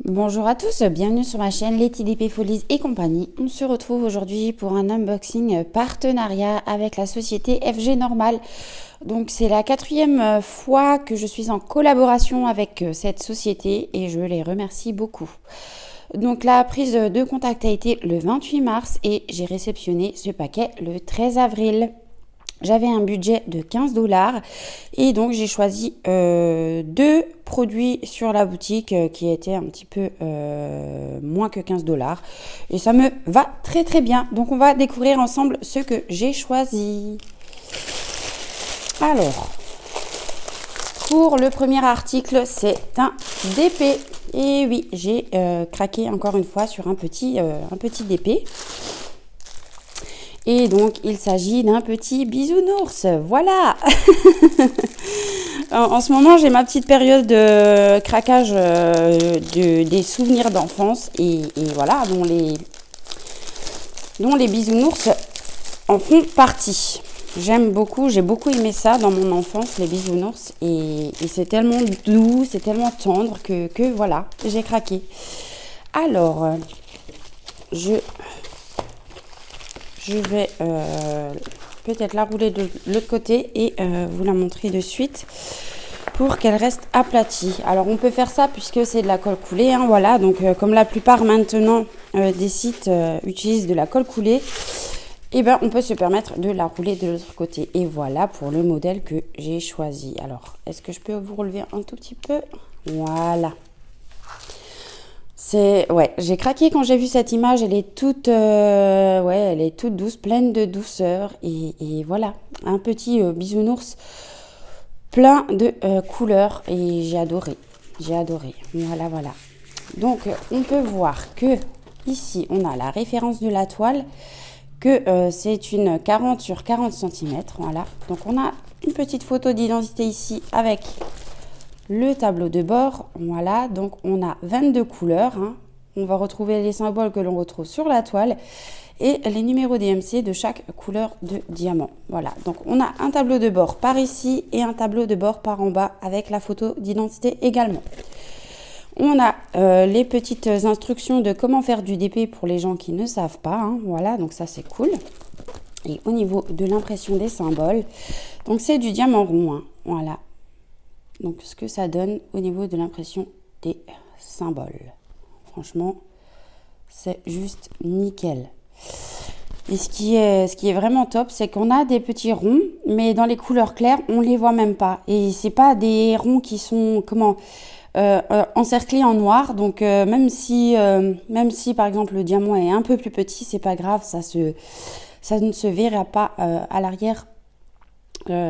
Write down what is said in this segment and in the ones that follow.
Bonjour à tous, bienvenue sur ma chaîne Letty DP Folies et compagnie. On se retrouve aujourd'hui pour un unboxing partenariat avec la société FG Normal. Donc c'est la 4e fois que je suis en collaboration avec cette société et je les remercie beaucoup. Donc la prise de contact a été le 28 mars et j'ai réceptionné ce paquet le 13 avril. J'avais un budget de 15 $ et donc j'ai choisi 2 produits sur la boutique qui étaient un petit peu moins que 15 $ et ça me va très très bien. Donc on va découvrir ensemble ce que j'ai choisi. Alors, pour le premier article, c'est un DP. Et oui, j'ai craqué encore une fois sur un petit DP. Et donc, il s'agit d'un petit bisounours. Voilà. En ce moment, j'ai ma petite période de craquage des souvenirs d'enfance. Et voilà, dont les bisounours en font partie. J'aime beaucoup, j'ai beaucoup aimé ça dans mon enfance, les bisounours. Et c'est tellement doux, c'est tellement tendre que voilà, j'ai craqué. Alors, je vais peut-être la rouler de l'autre côté et vous la montrer de suite pour qu'elle reste aplatie. Alors on peut faire ça puisque c'est de la colle coulée, hein, voilà. Donc comme la plupart maintenant des sites utilisent de la colle coulée, et ben on peut se permettre de la rouler de l'autre côté. Et voilà pour le modèle que j'ai choisi. Alors est-ce que je peux vous relever un tout petit peu? Voilà. Ouais, j'ai craqué quand j'ai vu cette image. Elle est toute, elle est toute douce, pleine de douceur. Et voilà, un petit bisounours plein de couleurs. Et j'ai adoré, j'ai adoré. Voilà, voilà. Donc, on peut voir que ici, on a la référence de la toile, que c'est une 40 sur 40 cm. Voilà. Donc, on a une petite photo d'identité ici avec le tableau de bord. Voilà, donc on a 22 couleurs, hein. On va retrouver les symboles que l'on retrouve sur la toile et les numéros DMC de chaque couleur de diamant. Voilà, donc on a un tableau de bord par ici et un tableau de bord par en bas avec la photo d'identité également. On a les petites instructions de comment faire du DP pour les gens qui ne savent pas, hein. Voilà, donc ça c'est cool. Et au niveau de l'impression des symboles, donc c'est du diamant rond, hein. Voilà. Donc, ce que ça donne au niveau de l'impression des symboles. Franchement, c'est juste nickel. Et ce qui est vraiment top, c'est qu'on a des petits ronds, mais dans les couleurs claires, on ne les voit même pas. Et c'est pas des ronds qui sont, encerclés en noir. Donc, même si, par exemple, le diamant est un peu plus petit, c'est pas grave, ça ne se verra pas à l'arrière.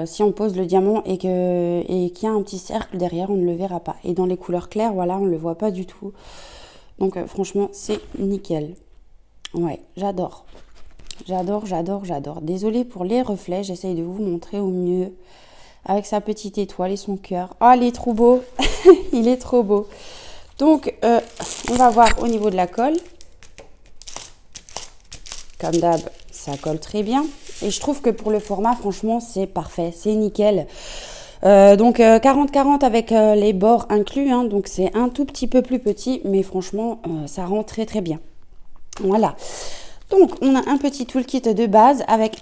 Si on pose le diamant et qu'il y a un petit cercle derrière, on ne le verra pas. Et dans les couleurs claires, voilà, on ne le voit pas du tout. Donc franchement, c'est nickel. Ouais, j'adore. J'adore, j'adore, j'adore. Désolée pour les reflets, j'essaye de vous montrer au mieux. Avec sa petite étoile et son cœur. Oh, il est trop beau. Il est trop beau. Donc, on va voir au niveau de la colle. Comme d'hab, ça colle très bien. Et je trouve que pour le format, franchement, c'est parfait. C'est nickel. Donc, 40-40 avec les bords inclus. Hein, donc, c'est un tout petit peu plus petit. Mais franchement, ça rend très, très bien. Voilà. Donc, on a un petit toolkit de base avec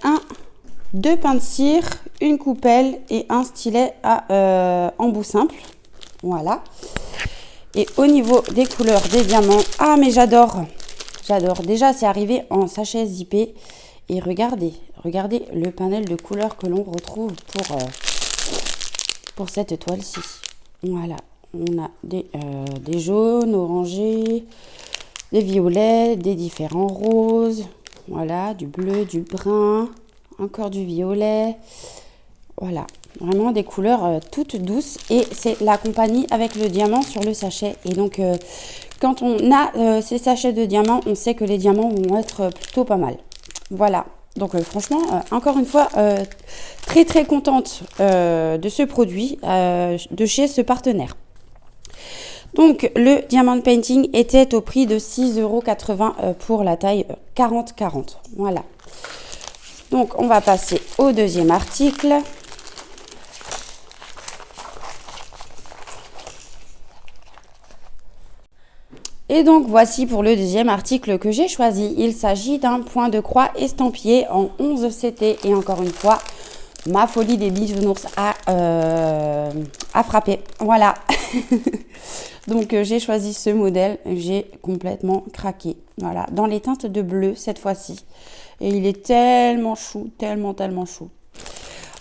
2 pains de cire, une coupelle et un stylet à embout simple. Voilà. Et au niveau des couleurs des diamants, ah, mais j'adore. J'adore. Déjà, c'est arrivé en sachet zippé. Et regardez le panel de couleurs que l'on retrouve pour cette toile-ci. Voilà. On a des jaunes, orangés, des violets, des différents roses. Voilà, du bleu, du brun, encore du violet. Voilà. Vraiment des couleurs toutes douces. Et c'est la compagnie avec le diamant sur le sachet. Et donc, quand on a ces sachets de diamants, on sait que les diamants vont être plutôt pas mal. Voilà. Donc franchement, encore une fois, très très contente de ce produit, de chez ce partenaire. Donc, le Diamond Painting était au prix de 6,80 € pour la taille 40-40. Voilà. Donc, on va passer au deuxième article. Et donc, voici pour le deuxième article que j'ai choisi. Il s'agit d'un point de croix estampillé en 11 CT. Et encore une fois, ma folie des bisounours a frappé. Voilà. Donc, j'ai choisi ce modèle. J'ai complètement craqué. Voilà. Dans les teintes de bleu cette fois-ci. Et il est tellement chou. Tellement chou.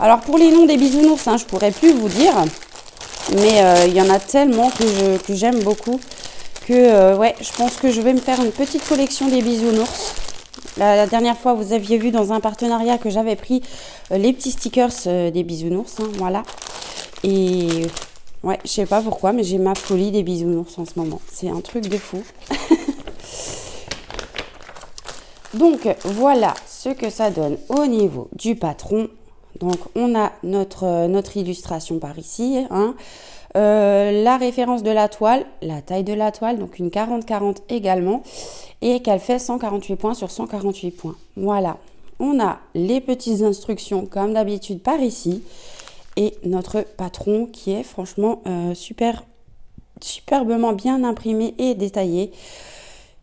Alors, pour les noms des bisounours, je ne pourrais plus vous dire. Mais il y en a tellement que j'aime beaucoup. Ouais, je pense que je vais me faire une petite collection des bisounours. La dernière fois, vous aviez vu dans un partenariat que j'avais pris les petits stickers des bisounours. Voilà. Et ouais, je sais pas pourquoi, mais j'ai ma folie des bisounours en ce moment. C'est un truc de fou. Donc, voilà ce que ça donne au niveau du patron. Donc, on a notre illustration par ici. La référence de la toile, la taille de la toile, donc une 40-40 également, et qu'elle fait 148 points sur 148 points. Voilà, on a les petites instructions comme d'habitude par ici, et notre patron qui est franchement superbement bien imprimé et détaillé.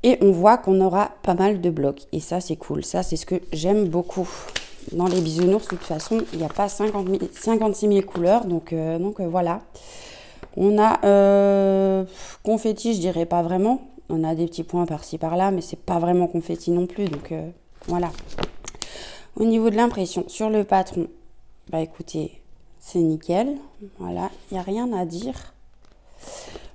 Et on voit qu'on aura pas mal de blocs, et ça c'est cool, ça c'est ce que j'aime beaucoup. Dans les bisounours, de toute façon, il n'y a pas 56 000 couleurs, donc voilà. On a confetti, je dirais pas vraiment. On a des petits points par-ci par-là, mais c'est pas vraiment confetti non plus. Donc voilà. Au niveau de l'impression sur le patron, bah écoutez, c'est nickel. Voilà, il n'y a rien à dire.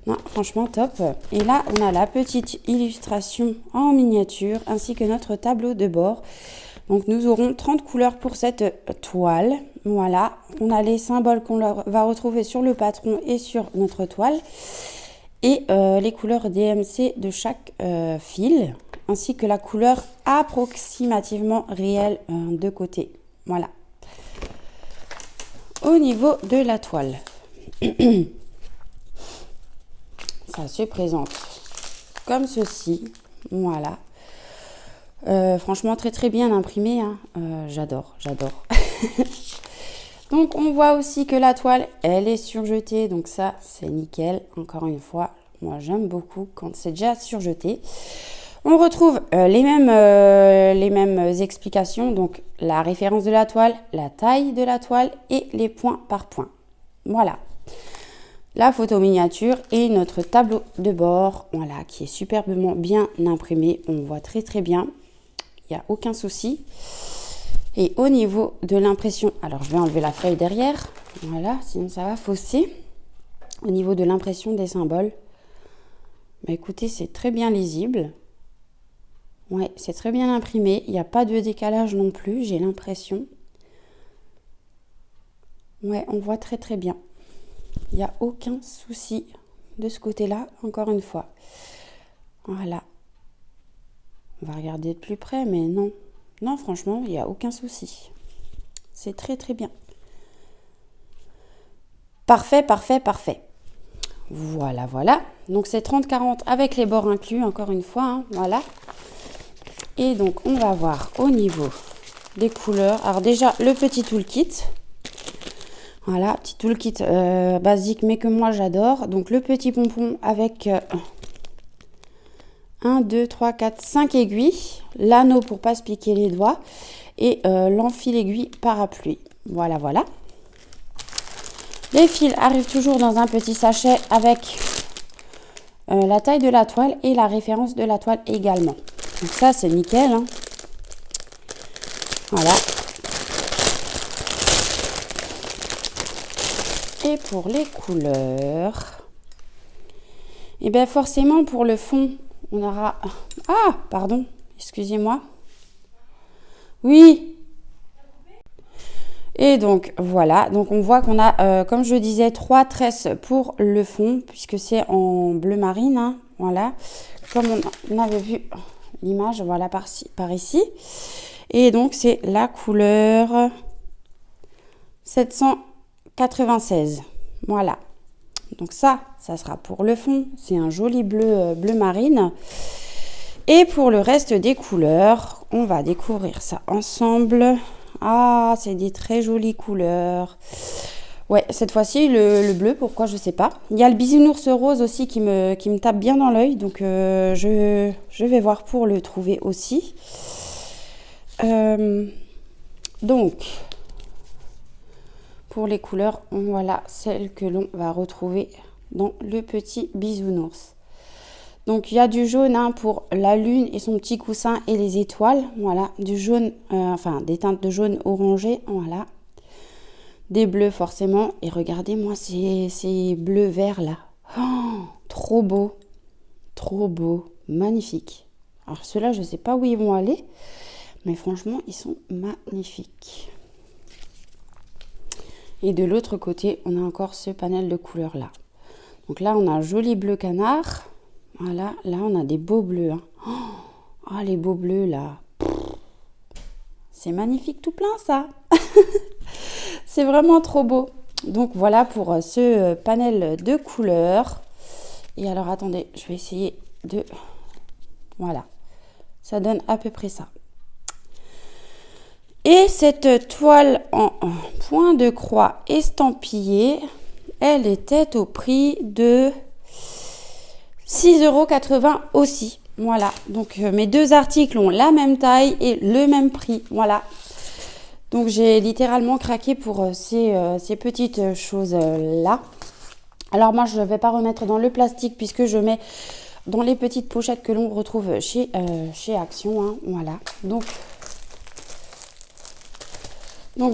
Non, franchement top. Et là, on a la petite illustration en miniature ainsi que notre tableau de bord. Donc, nous aurons 30 couleurs pour cette toile. Voilà, on a les symboles qu'on va retrouver sur le patron et sur notre toile. Et les couleurs DMC de chaque fil, ainsi que la couleur approximativement réelle de côté. Voilà. Au niveau de la toile, ça se présente comme ceci. Voilà. Franchement, très bien imprimé. J'adore. Donc, on voit aussi que la toile, elle est surjetée. Donc, ça, c'est nickel. Encore une fois, moi, j'aime beaucoup quand c'est déjà surjeté. On retrouve les mêmes explications. Donc, la référence de la toile, la taille de la toile et les points par point. Voilà. La photo miniature et notre tableau de bord, voilà, qui est superbement bien imprimé. On voit très bien. Il n'y a aucun souci. Et au niveau de l'impression, alors je vais enlever la feuille derrière, voilà, sinon ça va fausser. Au niveau de l'impression des symboles, bah écoutez, c'est très bien lisible. Ouais, c'est très bien imprimé. Il n'y a pas de décalage non plus, j'ai l'impression. Ouais, on voit très bien. Il n'y a aucun souci de ce côté-là, encore une fois. Voilà. On va regarder de plus près, mais non. Non, franchement, il n'y a aucun souci. C'est très bien. Parfait. Voilà. Donc, c'est 30-40 avec les bords inclus, encore une fois. Voilà. Et donc, on va voir au niveau des couleurs. Alors, déjà, le petit toolkit. Voilà, petit toolkit basique, mais que moi, j'adore. Donc, le petit pompon avec 1, 2, 3, 4, 5 aiguilles. L'anneau pour pas se piquer les doigts. Et l'enfil aiguille parapluie. Voilà. Les fils arrivent toujours dans un petit sachet avec la taille de la toile et la référence de la toile également. Donc ça, c'est nickel. Voilà. Et pour les couleurs, et bien forcément pour le fond, on aura... Ah, pardon, excusez-moi. Oui. Et donc, voilà. Donc, on voit qu'on a, comme je disais, 3 tresses pour le fond, puisque c'est en bleu marine. Voilà. Comme on avait vu l'image, voilà, par ici. Et donc, c'est la couleur 796. Voilà. Donc ça sera pour le fond. C'est un joli bleu, bleu marine. Et pour le reste des couleurs, on va découvrir ça ensemble. Ah, c'est des très jolies couleurs. Ouais, cette fois-ci, le bleu, pourquoi, je sais pas. Il y a le bisounours rose aussi qui me tape bien dans l'œil. Donc, je vais voir pour le trouver aussi. Donc, pour les couleurs, voilà celles que l'on va retrouver dans le petit bisounours. Donc, il y a du jaune pour la lune et son petit coussin et les étoiles. Voilà, du jaune, enfin, des teintes de jaune orangé. Voilà. Des bleus, forcément. Et regardez-moi ces bleus verts là. Oh, trop beau. Trop beau. Magnifique. Alors, ceux-là, je ne sais pas où ils vont aller. Mais franchement, ils sont magnifiques. Et de l'autre côté, on a encore ce panel de couleurs là. Donc là, on a un joli bleu canard. Voilà, là, on a des beaux bleus. Hein. Oh, les beaux bleus là. C'est magnifique tout plein ça. C'est vraiment trop beau. Donc voilà pour ce panel de couleurs. Et alors, attendez, je vais essayer de... Voilà, ça donne à peu près ça. Et cette toile en point de croix estampillée, elle était au prix de 6,80 € aussi. Voilà, donc mes deux articles ont la même taille et le même prix. Voilà. Donc j'ai littéralement craqué pour ces petites choses-là. Alors moi, je ne vais pas remettre dans le plastique puisque je mets dans les petites pochettes que l'on retrouve chez Action. Hein. Voilà. Donc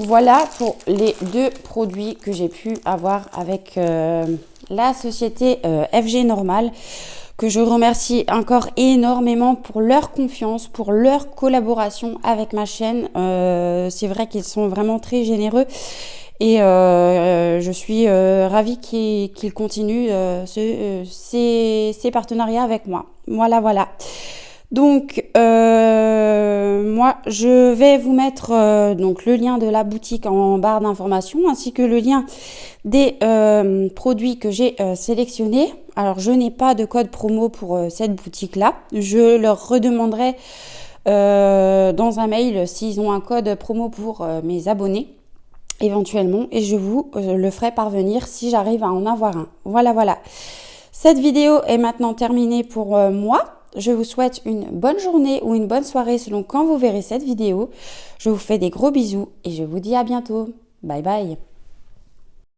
voilà pour les deux produits que j'ai pu avoir avec la société FG Normal, que je remercie encore énormément pour leur confiance, pour leur collaboration avec ma chaîne. C'est vrai qu'ils sont vraiment très généreux et je suis ravie qu'ils continuent ces partenariats avec moi. Voilà. Donc, moi, je vais vous mettre donc le lien de la boutique en barre d'informations ainsi que le lien des produits que j'ai sélectionnés. Alors, je n'ai pas de code promo pour cette boutique-là. Je leur redemanderai dans un mail s'ils ont un code promo pour mes abonnés éventuellement et je vous le ferai parvenir si j'arrive à en avoir un. Voilà. Cette vidéo est maintenant terminée pour moi. Je vous souhaite une bonne journée ou une bonne soirée selon quand vous verrez cette vidéo. Je vous fais des gros bisous et je vous dis à bientôt. Bye bye.